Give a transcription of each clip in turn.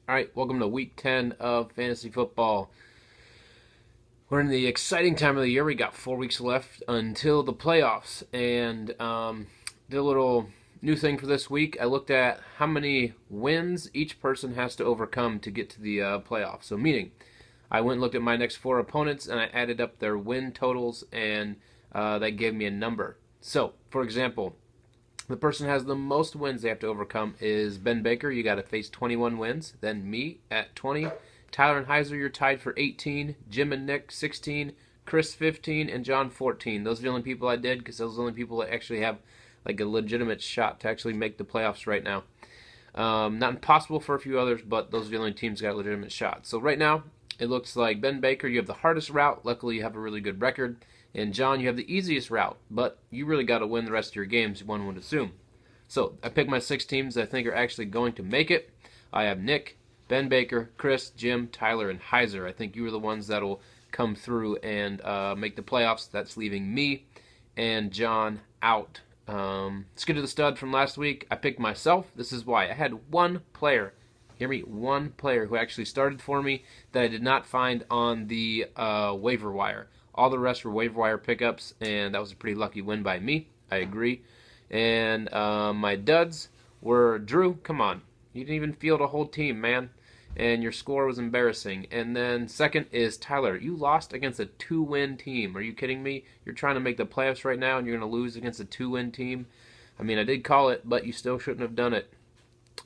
All right, welcome to week 10 of fantasy football. We're in the exciting time of the year. We got 4 weeks left until the playoffs. And did a little new thing for this week. I looked at how many wins each person has to overcome to get to the playoffs. So, meaning, I went and looked at my next four opponents and I added up their win totals, and that gave me a number. So, for example, the person who has the most wins they have to overcome is Ben Baker. You got to face 21 wins. Then me at 20. Tyler and Heiser, you're tied for 18. Jim and Nick, 16. Chris, 15. And John, 14. Those are the only people I did because those are the only people that actually have like a legitimate shot to actually make the playoffs right now. Not impossible for a few others, but those are the only teams that got legitimate shots. So right now, it looks like Ben Baker, you have the hardest route. Luckily, you have a really good record. And John, you have the easiest route, but you really got to win the rest of your games, one would assume. So I picked my 6 teams that I think are actually going to make it. I have Nick, Ben Baker, Chris, Jim, Tyler, and Heiser. I think you are the ones that will come through and make the playoffs. That's leaving me and John out. Let's get to the stud from last week. I picked myself. This is why. I had one player, hear me, one player who actually started for me that I did not find on the waiver wire. All the rest were waiver wire pickups, and that was a pretty lucky win by me. I agree. And my duds were Drew. Come on. You didn't even field a whole team, man. And your score was embarrassing. And then second is Tyler. You lost against a 2-win team. Are you kidding me? You're trying to make the playoffs right now, and you're going to lose against a 2-win team? I mean, I did call it, but you still shouldn't have done it.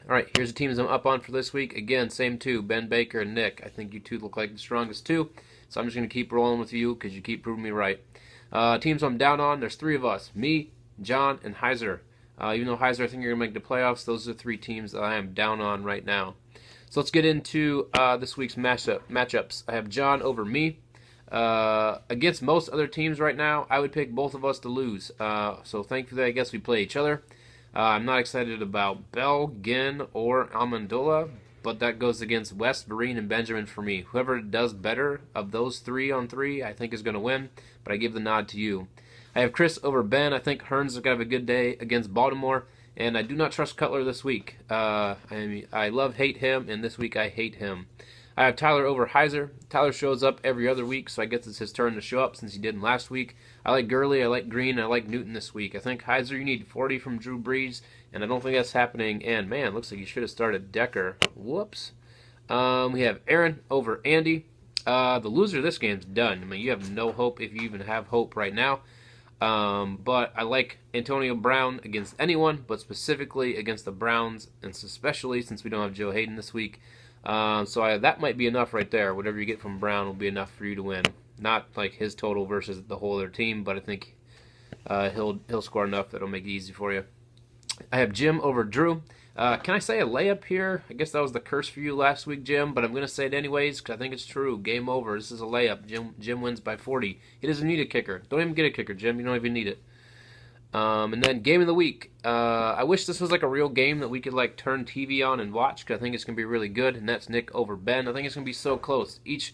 All right, here's the teams I'm up on for this week. Again, same two, Ben Baker and Nick. I think you two look like the strongest two, so I'm just going to keep rolling with you because you keep proving me right. Teams I'm down on, there's 3 of us, me, John, and Heiser. Even though Heiser, I think you're going to make the playoffs, those are the 3 teams that I am down on right now. So let's get into this week's matchups. I have John over me. Against most other teams right now, I would pick both of us to lose. So thankfully, I guess we play each other. I'm not excited about Bell, Ginn, or Amendola, but that goes against West, Vereen, and Benjamin for me. Whoever does better of those 3 on 3, I think is going to win, but I give the nod to you. I have Chris over Ben. I think Hearns is going to have a good day against Baltimore, and I do not trust Cutler this week. I hate him, and this week I hate him. I have Tyler over Heiser. Tyler shows up every other week, so I guess it's his turn to show up since he didn't last week. I like Gurley, I like Green, I like Newton this week. I think Heiser, you need 40 from Drew Brees, and I don't think that's happening. And man, looks like you should have started Decker. Whoops. We have Aaron over Andy. The loser of this game's done. I mean, you have no hope if you even have hope right now. But I like Antonio Brown against anyone, but specifically against the Browns, and especially since we don't have Joe Hayden this week. That might be enough right there. Whatever you get from Brown will be enough for you to win. Not like his total versus the whole other team, but I think he'll score enough that'll make it easy for you. I have Jim over Drew. Can I say a layup here? I guess that was the curse for you last week, Jim, but I'm going to say it anyways because I think it's true. Game over. This is a layup. Jim wins by 40. He doesn't need a kicker. Don't even get a kicker, Jim. You don't even need it. And then game of the week. I wish this was like a real game that we could like turn TV on and watch because I think it's gonna be really good. And that's Nick over Ben. I think it's gonna be so close. Each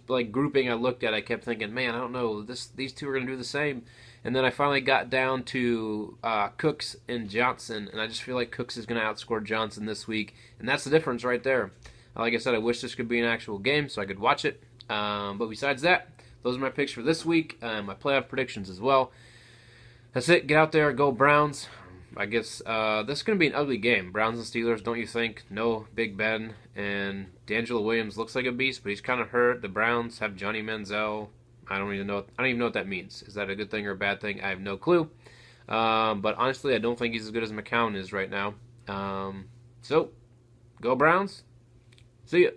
like grouping I looked at, I kept thinking, man, I don't know. These two are gonna do the same. And then I finally got down to Cooks and Johnson, and I just feel like Cooks is gonna outscore Johnson this week, and that's the difference right there. Like I said, I wish this could be an actual game so I could watch it. But besides that, those are my picks for this week. My playoff predictions as well. That's it. Get out there. Go Browns. I guess this is going to be an ugly game. Browns and Steelers, don't you think? No Big Ben. And D'Angelo Williams looks like a beast, but he's kind of hurt. The Browns have Johnny Manziel. I don't even know what that means. Is that a good thing or a bad thing? I have no clue. But honestly, I don't think he's as good as McCown is right now. So, go Browns. See ya.